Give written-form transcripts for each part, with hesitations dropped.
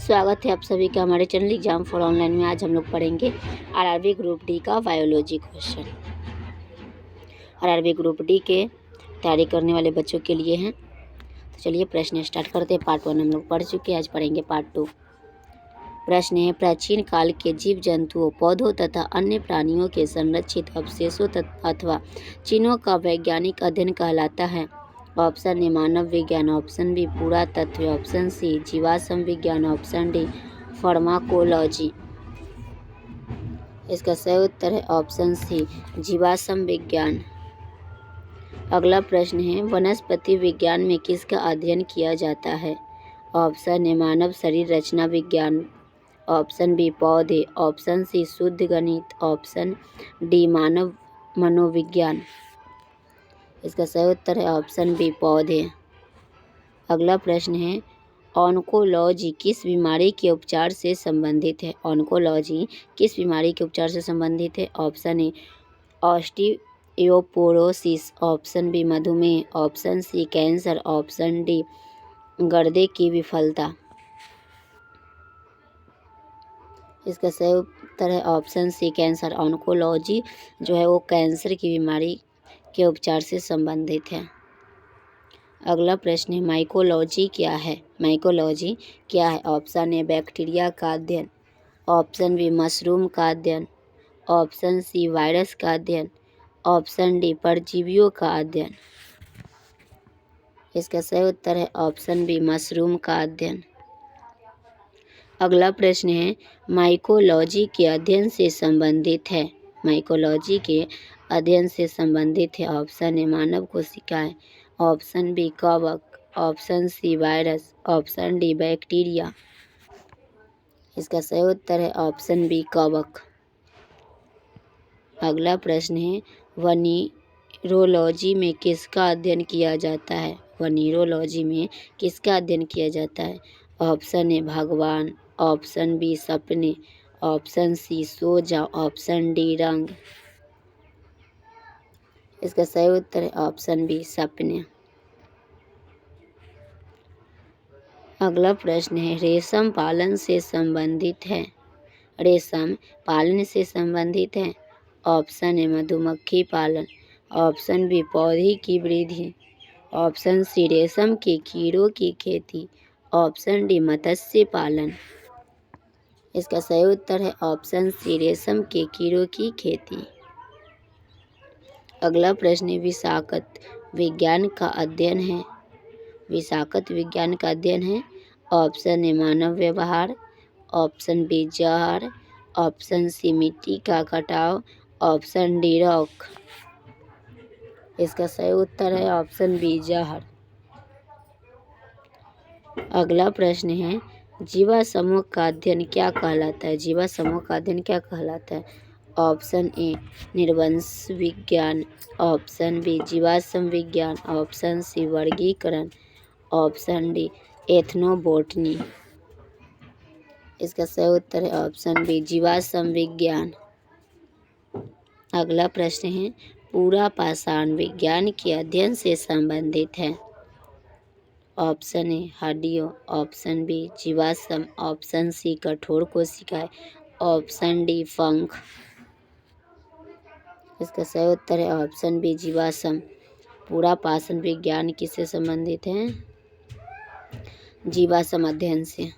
स्वागत है आप सभी का हमारे चैनल एग्जाम फॉर ऑनलाइन में। आज हम लोग पढ़ेंगे आरआरबी ग्रुप डी का biology question. RRB group D के तैयारी करने वाले बच्चों के लिए हैं। तो चलिए प्रश्न स्टार्ट करते हैं। पार्ट 1 हम लोग पढ़ चुके हैं, आज पढ़ेंगे पार्ट 2। प्रश्न है, प्राचीन काल के जीव जंतुओं, पौधों तथा अन्य प्राणियों के संरक्षित अवशेषों अथवा चिन्हों का वैज्ञानिक अध्ययन कहलाता है। ऑप्शन ए मानव विज्ञान, ऑप्शन बी पुरातत्व, ऑप्शन सी जीवाश्म विज्ञान, ऑप्शन डी फार्माकोलॉजी। इसका सही उत्तर है ऑप्शन सी जीवाश्म विज्ञान। अगला प्रश्न है, वनस्पति विज्ञान में किसका अध्ययन किया जाता है? ऑप्शन ए मानव शरीर रचना विज्ञान, ऑप्शन बी पौधे, ऑप्शन सी शुद्ध गणित, ऑप्शन डी मानव मनोविज्ञान। इसका सही उत्तर है ऑप्शन बी पौधे। अगला प्रश्न है, ऑन्कोलॉजी किस बीमारी के उपचार से संबंधित है? ऑन्कोलॉजी किस बीमारी के उपचार से संबंधित है? Option A osteoporosis, option B मधुमेह, option C cancer, option D गुर्दे की विफलता। इसका सही उत्तर है ऑप्शन सी कैंसर। ऑन्कोलॉजी जो है वो कैंसर की बीमारी के उपचार से संबंधित है। अगला प्रश्न है, माइकोलॉजी क्या है? माइकोलॉजी क्या है? ऑप्शन ए बैक्टीरिया का अध्ययन, ऑप्शन बी मशरूम का अध्ययन, ऑप्शन सी वायरस का अध्ययन, ऑप्शन डी परजीवियों का अध्ययन। इसका सही उत्तर है ऑप्शन बी मशरूम का अध्ययन। अगला प्रश्न है, माइकोलॉजी के अध्ययन से संबंधित है। माइकोलॉजी के अध्ययन से संबंधित है। ऑप्शन ए मानव कोशिकाएं, ऑप्शन बी कवक, option C virus, option D bacteria. इसका सही उत्तर है ऑप्शन बी कवक। अगला प्रश्न है, वनीरोलॉजी में किसका अध्ययन किया जाता है? वनीरोलॉजी में किसका अध्ययन किया जाता है? ऑप्शन ए भगवान, ऑप्शन बी सपने, ऑप्शन सी सोजा, ऑप्शन डी रंग। इसका सही उत्तर है ऑप्शन बी सपने। अगला प्रश्न है, रेशम पालन से संबंधित है। रेशम पालन से संबंधित है। ऑप्शन ए मधुमक्खी पालन, ऑप्शन बी पौधे की वृद्धि, ऑप्शन सी रेशम के कीड़ों की खेती, ऑप्शन डी मत्स्य पालन। इसका सही उत्तर है ऑप्शन सी रेशम के कीड़ों की खेती। अगला प्रश्न है, विषाक्त विज्ञान का अध्ययन है। विषाक्त विज्ञान का अध्ययन है। ऑप्शन ए मानव व्यवहार, ऑप्शन बी जहर, ऑप्शन सी मिट्टी का कटाव, ऑप्शन डी रॉक। इसका सही उत्तर है ऑप्शन बी जहर। अगला प्रश्न है, जीवाश्मों का अध्ययन क्या कहलाता है? जीवाश्मों का अध्ययन क्या कहलाता है? ऑप्शन ए निर्वंश विज्ञान, ऑप्शन बी जीवाश्म विज्ञान, ऑप्शन सी वर्गीकरण, ऑप्शन डी एथनोबोटनी। इसका सही उत्तर है ऑप्शन बी जीवाश्म विज्ञान। अगला प्रश्न है, पूरा पाषाण विज्ञान के अध्ययन से संबंधित है। ऑप्शन ए हड्डियों, ऑप्शन बी जीवाश्म, ऑप्शन सी कठोर कोशिकाएं, ऑप्शन डी पंख। इसका सही उत्तर है ऑप्शन बी जीवाश्म। पूरा पाषाण विज्ञान किससे संबंधित है? जीवाश्म अध्ययन से।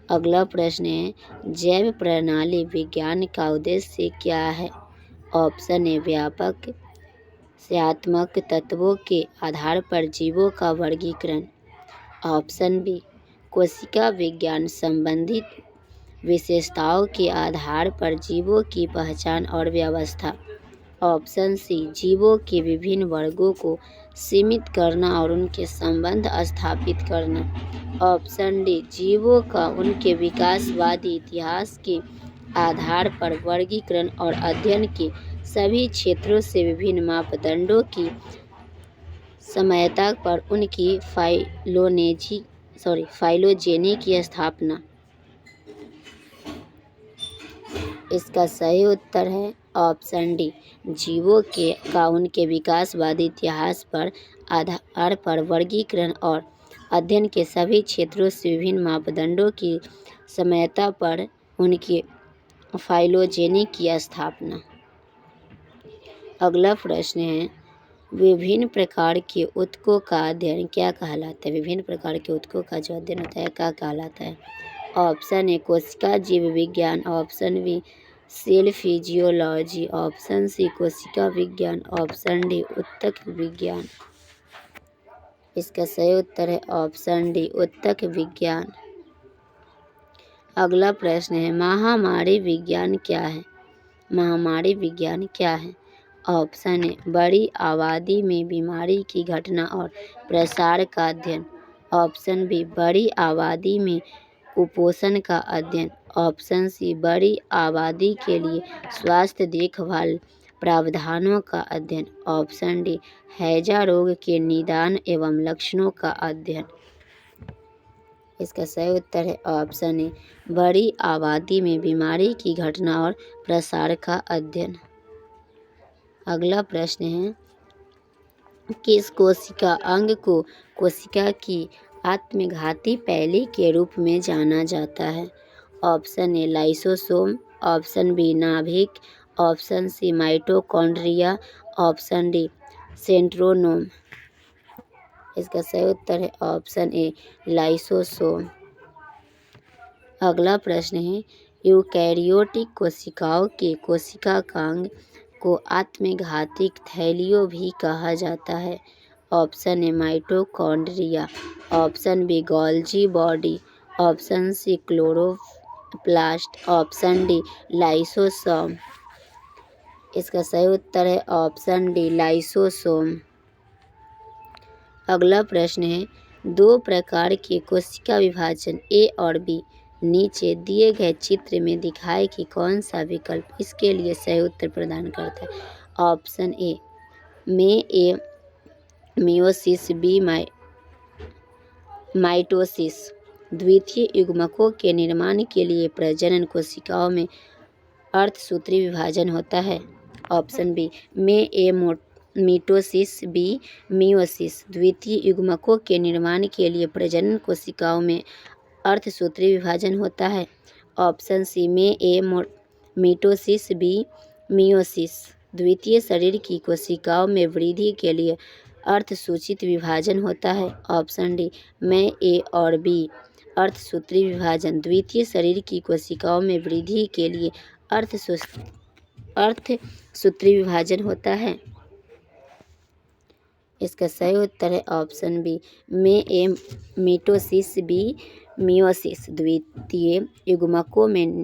अगला प्रश्न है, जैव प्रणाली विज्ञान का उद्देश्य क्या है? ऑप्शन ए व्यापक संख्यात्मक तत्वों के आधार पर जीवों का वर्गीकरण, ऑप्शन बी कोशिका विज्ञान संबंधित विशेषताओं के आधार पर जीवों की पहचान और व्यवस्था, ऑप्शन सी जीवों के विभिन्न वर्गों को सीमित करना और उनके संबंध स्थापित करना, ऑप्शन डी जीवों का उनके विकासवादी इतिहास के आधार पर वर्गीकरण और अध्ययन के सभी क्षेत्रों से विभिन्न मापदंडों की समयता पर उनकी फाइलोजेनी की स्थापना। इसका सही उत्तर है ऑप्शन डी जीवों का उनके विकासवादी इतिहास पर आधार पर वर्गीकरण और अध्ययन के सभी क्षेत्रों से विभिन्न मापदंडों की समयता पर उनकी फाइलोजेनी की स्थापना। अगला प्रश्न है, विभिन्न प्रकार के ऊतकों का अध्ययन क्या कहलाता है? विभिन्न प्रकार के ऊतकों का जो अध्ययन होता है क्या कहलाता है? ऑप्शन ए कोशिका जीव विज्ञान, option B cell physiology, option C कोशिका विज्ञान, ऑप्शन डी ऊतक विज्ञान। इसका सही उत्तर है ऑप्शन डी ऊतक विज्ञान। अगला प्रश्न है, महामारी विज्ञान क्या है? महामारी विज्ञान क्या है? ऑप्शन ए बड़ी आबादी में बीमारी की घटना और प्रसार का अध्ययन, ऑप्शन बी बड़ी आबादी में कुपोषण का अध्ययन, ऑप्शन सी बड़ी आबादी के लिए स्वास्थ्य देखभाल प्रावधानों का अध्ययन, ऑप्शन डी हैजा रोग के निदान एवं लक्षणों का अध्ययन। इसका सही उत्तर है ऑप्शन ए बड़ी आबादी में बीमारी की घटना और प्रसार का अध्ययन। अगला प्रश्न है, किस कोशिका अंग को कोशिका की आत्मघाती पैली के रूप में जाना जाता है? Option A lysosome, option B नाभिक, option C mitochondria, option D centrosome. इसका सही उत्तर है ऑप्शन ए लाइसोसोम। अगला प्रश्न है, यूकैरियोटिक कोशिकाओं के कोशिका अंग को आत्मघाती थैलियों भी कहा जाता है। Option A mitochondria, option B Golgi body, option C chloroplast, option D lysosome. इसका सही उत्तर है ऑप्शन डी लाइसोसोम। अगला प्रश्न है, दो प्रकार के कोशिका विभाजन ए और बी नीचे दिए गए चित्र में दिखाए कि कौन सा विकल्प इसके लिए सही उत्तर प्रदान करता है? ऑप्शन ए में ए मियोसिस, बी माइटोसिस। द्वितीय युग्मकों के निर्माण के लिए प्रजनन कोशिकाओं में अर्धसूत्री विभाजन होता है। ऑप्शन बी में ए मिटोसिस, बी मियोसिस। द्वितीय युग्मकों के निर्माण के लिए प्रजनन कोशिकाओं में अर्धसूत्री विभाजन होता है। ऑप्शन सी में ए मिटोसिस, बी मियोसिस। द्वितीय शरीर की कोशिकाओं में वृद्धि के लिए अर्धसूचित विभाजन होता है। ऑप्शन डी में ए और बी अर्धसूत्री विभाजन। द्वितीय शरीर की कोशिकाओं में वृद्धि के लिए अर्धसूत्री विभाजन होता है। इसका सही उत्तर है ऑप्शन बी में ए मिटोसिस, बी मियोसिस। द्वितीय युग्मकों में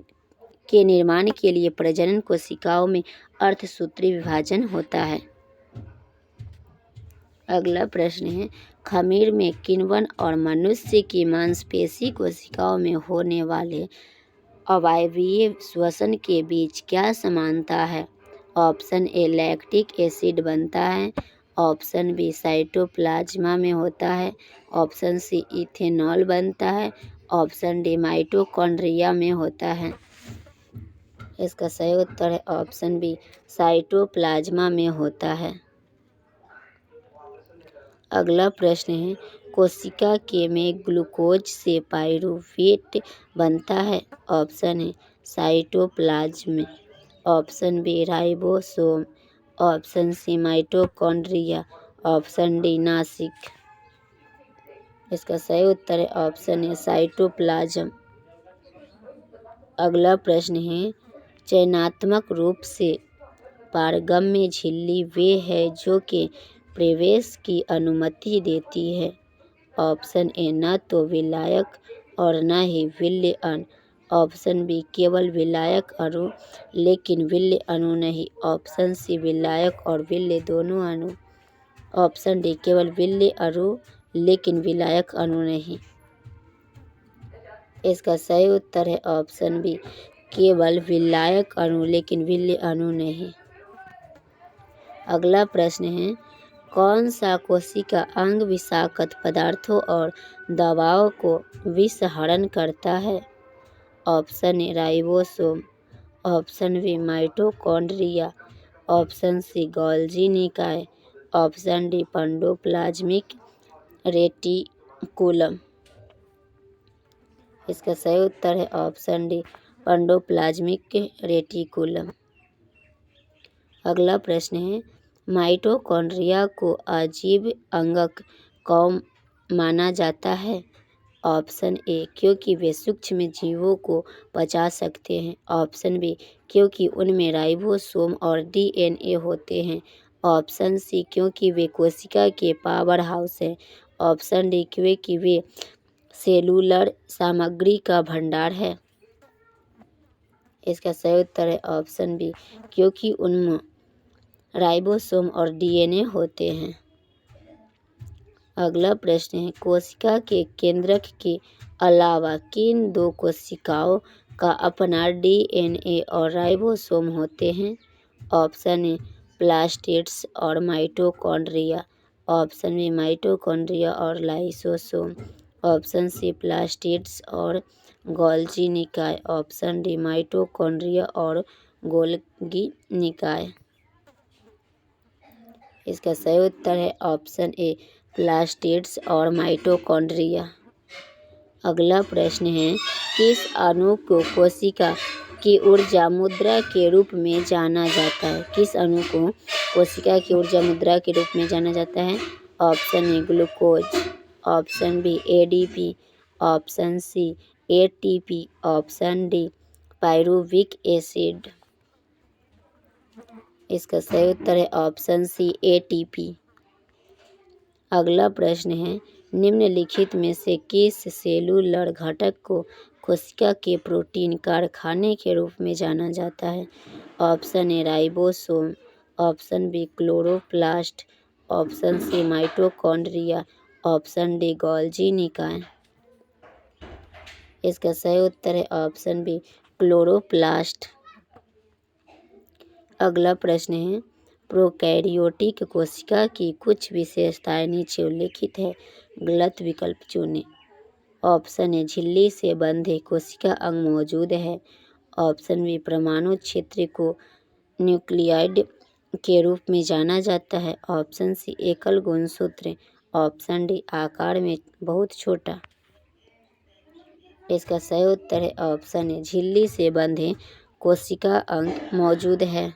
के निर्माण के लिए प्रजनन कोशिकाओं में अर्धसूत्री विभाजन होता है। अगला प्रश्न है, खमीर में किण्वन और मनुष्य की मांसपेशी कोशिकाओं में होने वाले अवायवीय श्वसन के बीच क्या समानता है? ऑप्शन ए लैक्टिक एसिड बनता है, ऑप्शन बी साइटोप्लाज्मा में होता है, ऑप्शन सी इथेनॉल बनता है, ऑप्शन डी माइटोकॉन्ड्रिया में होता है। इसका सही उत्तर है ऑप्शन बी साइटोप्लाज्मा में होता है। अगला प्रश्न है, कोशिका के में ग्लूकोज से पाइरूवेट बनता है। Option A cytoplasm, option B ribosome, option C mitochondria, option D नासिक। इसका सही उत्तर है ऑप्शन ए साइटोप्लाज्म। अगला प्रश्न है, चयनात्मक रूप से पारगम्य झिल्ली वे है जो कि प्रवेश की अनुमति देती है। ऑप्शन ए न तो विलायक और न ही विल्य अणु, ऑप्शन बी केवल विलायक अणु लेकिन विल्य अणु नहीं, ऑप्शन सी विलायक और विल्य दोनों अणु, ऑप्शन डी केवल विल्य अणु लेकिन विलायक अणु नहीं। इसका सही उत्तर है ऑप्शन बी केवल विलायक अणु लेकिन विल्य अणु नहीं। अगला प्रश्न है, कौन सा कोशिका अंग विषाक्त पदार्थों और दवाओं को विषहरण करता है? Option A ribosome, option B mitochondria, option C Golgi निकाय, ऑप्शन डी पंडोप्लाज्मिक कूलम। इसका सही उत्तर है ऑप्शन डी, एंडोप्लाज्मिक रेटिकुलम। अगला प्रश्न है, माइटोकॉन्ड्रिया को अजीब अंगक कौन माना जाता है? ऑप्शन ए, क्योंकि वे सूक्ष्म जीवों को पचा सकते हैं। ऑप्शन बी, क्योंकि उनमें राइबोसोम और डीएनए होते हैं। ऑप्शन सी, क्योंकि वे कोशिका के पावर हाउस हैं। ऑप्शन डी, क्योंकि वे सेलुलर सामग्री का भंडार है। इसका सही उत्तर है ऑप्शन बी, क्योंकि उनमें राइबोसोम और डीएनए होते हैं। अगला प्रश्न है, कोशिका के केंद्रक के अलावा किन दो कोशिकाओं का अपना डीएनए और राइबोसोम होते हैं? ऑप्शन ए, प्लास्टिड्स और माइटोकॉन्ड्रिया। ऑप्शन बी, माइटोकॉन्ड्रिया और लाइसोसोम। ऑप्शन सी, प्लास्टिड्स और गोल्गी निकाय। ऑप्शन डी, माइटोकॉन्ड्रिया और गोल्गी निकाय। इसका सही उत्तर है ऑप्शन ए, प्लास्टिड्स और माइटोकॉन्ड्रिया। अगला प्रश्न है, किस अणु को कोशिका की ऊर्जा मुद्रा के रूप में जाना जाता है? किस अणु को कोशिका की ऊर्जा मुद्रा के रूप में जाना जाता है? Option A, glucose. Option B, ADP. Option C, ATP. Option D, pyruvic acid. इसका सही उत्तर है ऑप्शन सी, एटीपी। अगला प्रश्न है, निम्नलिखित में से किस सेलुलर घटक को कोशिका के प्रोटीन कारखाने के रूप में जाना जाता है? Option A, ribosome. Option B, chloroplast. Option C, mitochondria. Option D, Golgi निकाय। इसका सही उत्तर है ऑप्शन बी, क्लोरोप्लास्ट। अगला प्रश्न है, प्रोकैरियोटिक कोशिका की कुछ विशेषताएं नीचे उल्लिखित है, गलत विकल्प चुनें। ऑप्शन ए, झिल्ली से बंधे कोशिका अंग मौजूद है। ऑप्शन बी, परमाणु क्षेत्र को न्यूक्लियाइड के रूप में जाना जाता है। ऑप्शन सी, एकल गुणसूत्र। ऑप्शन डी, आकार में बहुत छोटा। इसका सही उत्तर है ऑप्शन ए, झिल्ली से बंधे कोशिका अंग मौजूद है।